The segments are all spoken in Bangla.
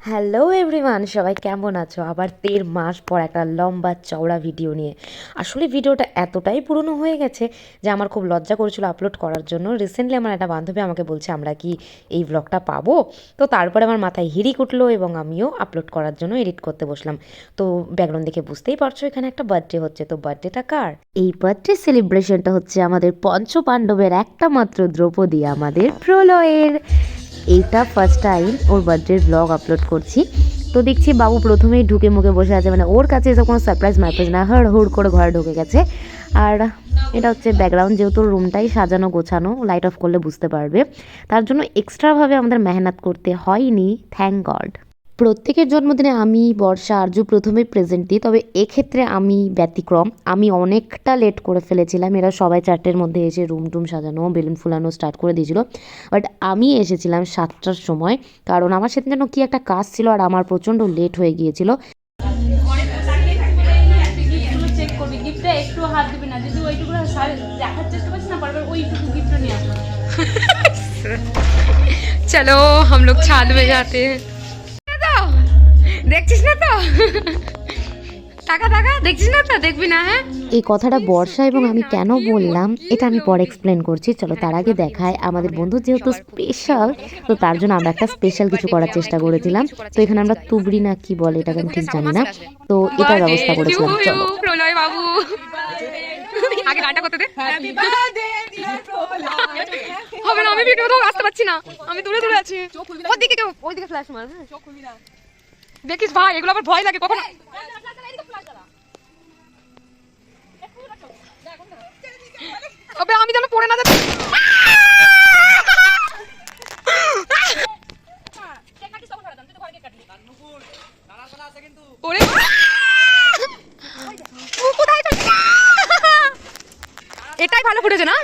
হ্যালো এভরিওয়ান, সবাই কেমন আছো? আবার 13 মাস পর একটা লম্বা চওড়া ভিডিও নিয়ে। আসলে ভিডিওটা এতটাই পুরনো হয়ে গেছে যে আমার খুব লজ্জা করেছিল আপলোড করার জন্য। রিসেন্টলি আমার একটা বান্ধবী আমাকে বলছে আমরা কি এই ব্লগটা পাবো, তো তারপরে আমার মাথায় হিড়িক উঠলো এবং আমিও আপলোড করার জন্য এডিট করতে বসলাম। তো ব্যাকগ্রাউন্ড দেখে বুঝতেই পারছো এখানে একটা বার্থডে হচ্ছে। তো বার্থডেটা কার? এই বার্থডে সেলিব্রেশনটা হচ্ছে আমাদের পঞ্চ পাণ্ডবের একটা মাত্র দ্রৌপদী, আমাদের প্রলয়ের। এইটা ফার্স্ট টাইম ওর বার্থডের ব্লগ আপলোড করছি। তো দেখছি বাবু প্রথমেই ঢুকে মুখে বসে আছে, মানে ওর কাছে এসব কোনো সারপ্রাইজ মারপ্রাইজ না, হুড় করে ঘরে ঢুকে গেছে। আর এটা হচ্ছে ব্যাকগ্রাউন্ড, যেহেতু রুমটাই সাজানো গোছানো, লাইট অফ করলে বুঝতে পারবে। তার জন্য এক্সট্রাভাবে আমাদের মেহনত করতে হয়নি, থ্যাংক গড। প্রত্যেকের জন্মদিনে আমি, বর্ষা, আরজু প্রথমে প্রেজেন্ট দিই, তবে এক্ষেত্রে আমি ব্যতিক্রম। আমি অনেকটা লেট করে ফেলেছিলাম। এরা সবাই 4টের মধ্যে এসে রুম টুম সাজানো, বেলুন ফুলানো স্টার্ট করে দিয়েছিল, বাট আমি এসেছিলাম 7টার সময়, কারণ আমার সেদিন যেন কি একটা কাজ ছিল আর আমার প্রচণ্ড লেট হয়ে গিয়েছিল। चलो हम लोग छाद में जाते हैं। দেখছিস না তো? টাকা টাকা দেখছিস না তো? দেখবি না? হ্যাঁ, এই কথাটা বর্ষা এবং আমি কেন বললাম এটা আমি পরে এক্সপ্লেন করছি। চলো তার আগে দেখায় আমাদের বন্ধু যেহেতু স্পেশাল, তো তার জন্য আমরা একটা স্পেশাল কিছু করার চেষ্টা করেছিলাম। তো এখানে আমরা তুবড়ি না কি বলে এটাকে আমি ঠিক জানি না, তো এটার ব্যবস্থা করেছিলাম। চলো প্রলয় বাবু আগে গানটা করতে দে। হবে না, আমি ভিডিও তো আসতে পারছি না, আমি দূরে দূরে আছি। ওদিকে কেউ, ওইদিকে ফ্ল্যাশ মার। দেখিস ভাই, এগুলো আবার ভয় লাগে কখন। তবে আমি যেন পড়ে না যাচ্ছি। এটাই ভালো ফুটেছে না?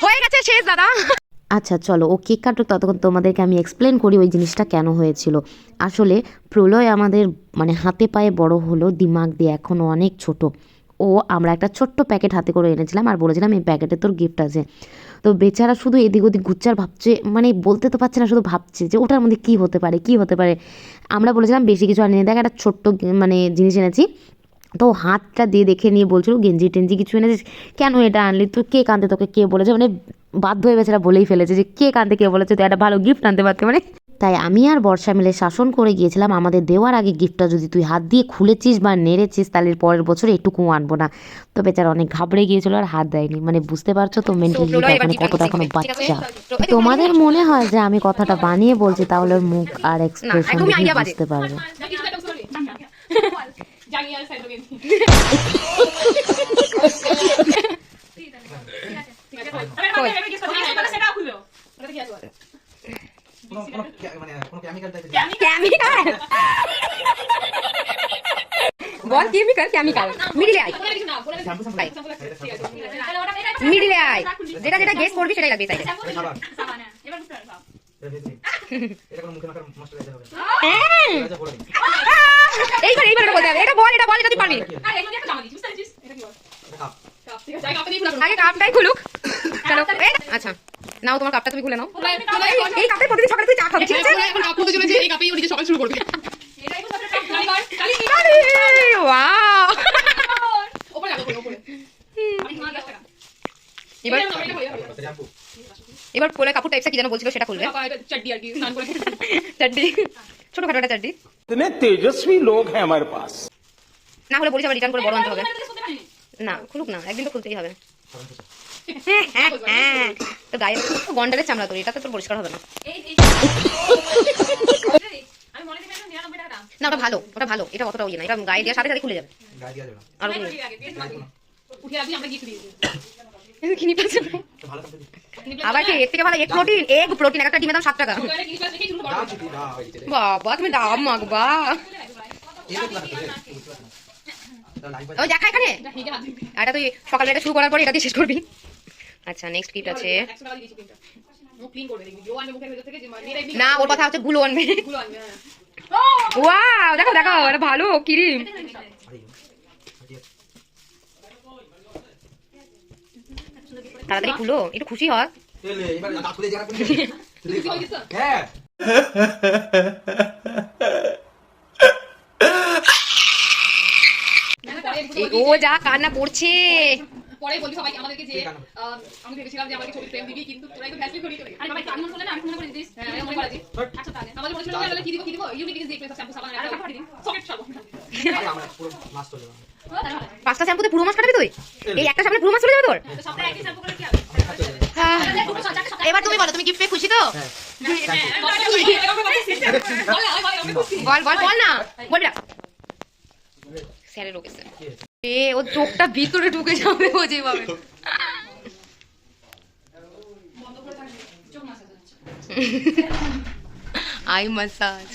হয়ে গেছে শেষ দাদা। আচ্ছা চলো ও কেক কাটুক, ততক্ষণ তোমাদেরকে আমি এক্সপ্লেন করি ওই জিনিসটা কেন হয়েছিল। আসলে প্রলয় আমাদের মানে হাতে পায়ে বড় হলো, দিমাগ দিয়ে এখনও অনেক ছোট। ও আমরা একটা ছোট্ট প্যাকেট হাতে করে এনেছিলাম আর বলেছিলাম এই প্যাকেটে তোর গিফট আছে। তো বেচারা শুধু এদিক ওদিক ঘুরচার ভাবছে, মানে বলতে তো পারছে না, শুধু ভাবছে যে ওটার মধ্যে কী হতে পারে কী হতে পারে। আমরা বলেছিলাম বেশি কিছু আনিয়ে দেখ, একটা ছোট্ট মানে জিনিস এনেছি। তো হাতটা দিয়ে দেখে নিয়ে বলছিল গেঞ্জি টেঞ্জি কিছু এনেছিস, কেন এটা আনলি তুই? কেক আনতে তোকে কে বলেছে? মানে বাধ্য হয়ে বেচারা বলেই ফেলেছে যে কেক আনতে কে বলেছে, তো একটা ভালো গিফট আনতে পারতে মানে। তাই আমি আর বর্ষা মিলে শাসন করে গিয়েছিলাম আমাদের দেওয়ার আগে গিফটটা যদি তুই হাত দিয়ে খুলেছিস বা নেড়েছিস তাহলে পরের বছর এটুকু আনবো না। তো বেচারা অনেক ঘাবড়ে গিয়েছিল আর হাত দেয়নি। মানে বুঝতে পারছো তো মেন্টালি মানে কতটা এখনো বাচ্চা। তোমাদের মনে হয় যে আমি কথাটা বানিয়ে বলছি, তাহলে ওর মুখ আর এক্সপ্রেশন দেখে বুঝতে পারবে। বল কেমিক্যাল কেমিক্যাল মিডিলে আয়, মিডিলে আয়, যেটা যেটা গেস করবি সেটাই লাগবে সাইডে। এইবার এইবার বলতে হবে, এটা বল এটা বল, এটা তুই পারবি। আগে কাপটাই খুলুক। চলো আচ্ছা নাও, তোমার কাপটা তুমি খুলে নাও। এই কাপটাই প্রতিদিন সকালে তুই চা খাবি, ঠিক আছে? এখন কাপ খুলতে চলেছে, এই কাপেই ওদিকে সকাল শুরু করবে। ওয়াও, এবার এবার পোলা কাপড় টাইপসে কি যেন বলছিল সেটা খুলবে। চাড্ডি, ছোটখাটো একটা চাড্ডি। इतने तेजस्वी लोग हैं हमारे पास। না হলে বলিস আবার রিটার্ন করে বড় আনতে হবে। না খুলুক না, একদিন তো খুলতেই হবে। তো গায়ে গন্ডারের চামড়া, তোর এটা তো তোর পরিষ্কার হবে না। না ওটা ভালো, ওটা ভালো, এটা অতটাও ইয়ে না, এটা গায়ে দেওয়ার সাথে সাথে খুলে যাবে। আর আবার কি এর থেকে ভালো এগ প্রোটিন, এগ প্রোটিন একটা ডিমের দাম 7 টাকা। বাবা তুমি দাম মাগবা। ওই দেখা এখানে, এটা তুই সকালবেলা শুরু করার পরে এটা দিয়ে শেষ করবি। আচ্ছা নেক্সট গিফট আছে। না ওর কথা হচ্ছে গুলো আনবে। ওয়াও দেখো দেখো, এটা ভালো ক্রিম। তাড়াতাড়ি খুলো, একটু খুশি হয়। ও যা কান্না পড়ছে। পরে বলি সবাইকে আমাদেরকে যে আমি ভেবেছিলাম যে আমাকে ছবি ফ্রেম দিবি, কিন্তু তোরা একটু ভ্যাসলিন করিয়ে দিবি। আরে বাবা আমি মনে করলে না, আমি মনে করে দিস। হ্যাঁ আমি মনে করে দিস। আচ্ছা তাহলে আমাদের মনে ছিল যে কি দিব ইউনিক ইজ দিয়ে শ্যাম্পু সাবান আর কাটি দিন সকেট সাবান। আমরা পুরো মাস চলে যাবে। 5টা শ্যাম্পুতে পুরো মাস কাটাবি তুই? এই একটা সাবানে পুরো মাস চলে যাবে তোর? সপ্তাহে একদিন শ্যাম্পু করে কি হবে? এবার তুমি বলো, তুমি গিফট পেয়ে খুশি তো? বল বল বল না, বলবি না। স্যারে রোকেছে এ, ও চোখটা ভিতরে ঢুকে যাবে ও যেভাবে। আই মাসাজ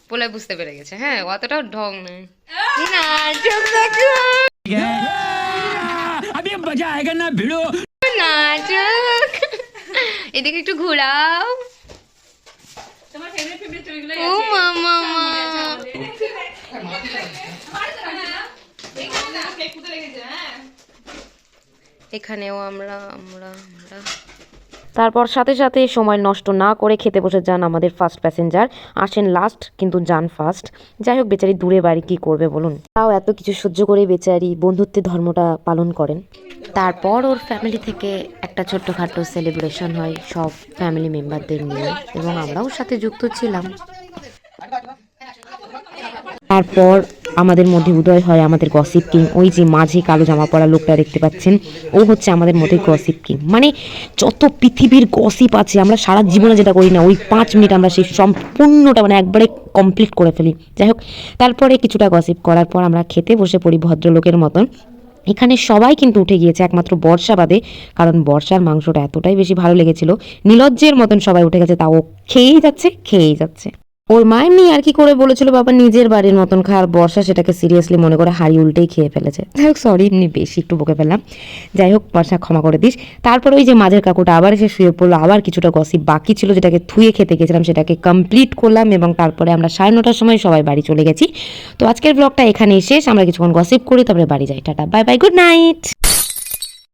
বলে বুঝতে পেরে গেছে। হ্যাঁ অতটাও ঢং নেই না, চোখ দেখো अभी मजा आएगा ना भिड़ो। না, চোখ এদিকে একটু ঘোরাও। ও মামা এখানেও আমরা আমরা আমরা তারপর সাথে সাথে সময় নষ্ট না করে খেতে বসে যান আমাদের ফার্স্ট প্যাসেঞ্জার। আসেন লাস্ট কিন্তু যান ফার্স্ট। যাই হোক বেচারি দূরে বাড়ি, কী করবে বলুন। তাও এত কিছু সহ্য করে বেচারি বন্ধুত্বের ধর্মটা পালন করেন। তারপর ওর ফ্যামিলি থেকে একটা ছোট্টখাটো সেলিব্রেশন হয় সব ফ্যামিলি মেম্বারদের নিয়ে, এবং আমরাও সাথে যুক্ত ছিলাম। তারপর আমাদের মধ্যে উদয় হয় আমাদের গসিপ কিং। ওই যে মাঝে কালো জামা পরা লোকটা দেখতে পাচ্ছেন, ও হচ্ছে আমাদের মধ্যে গসিপ কিং। মানে যত পৃথিবীর গসিপ আছে আমরা সারা জীবনে যেটা করি না, ওই 5 মিনিট আমরা সেই সম্পূর্ণটা মানে একবারে কমপ্লিট করে ফেলি। যাই হোক তারপরে কিছুটা গসিপ করার পর আমরা খেতে বসে পড়ি ভদ্রলোকের মতন। এখানে সবাই কিন্তু উঠে গিয়েছে একমাত্র বর্ষা বাদে, কারণ বর্ষার মাংসটা এতটাই বেশি ভালো লেগেছিল, নির্লজ্জের মতন সবাই উঠে গেছে, তাও খেয়েই যাচ্ছে। ওর মায়ের নিয়ে আর কি করে বলেছিল বাবা নিজের বাড়ির মতন খা, আর বর্ষা সেটাকে সিরিয়াসলি মনে করে হাড়ি উল্টেই খেয়ে ফেলেছে। যাই হোক সরি, এমনি বেশি একটু বকে ফেললাম। যাই হোক বর্ষা ক্ষমা করে দিস। তারপর ওই যে মাঝের কাকুটা আবার এসে শুয়ে পড়লো, আবার কিছুটা গসিপ বাকি ছিল যেটাকে থুয়ে খেতে গেছিলাম সেটাকে কমপ্লিট করলাম, এবং তারপরে আমরা 9:30টার সময় সবাই বাড়ি চলে গেছি। তো আজকের ব্লগটা এখানেই শেষ। আমরা কিছুক্ষণ গসিপ করি তারপরে বাড়ি যাই। Tata bye bye, good night.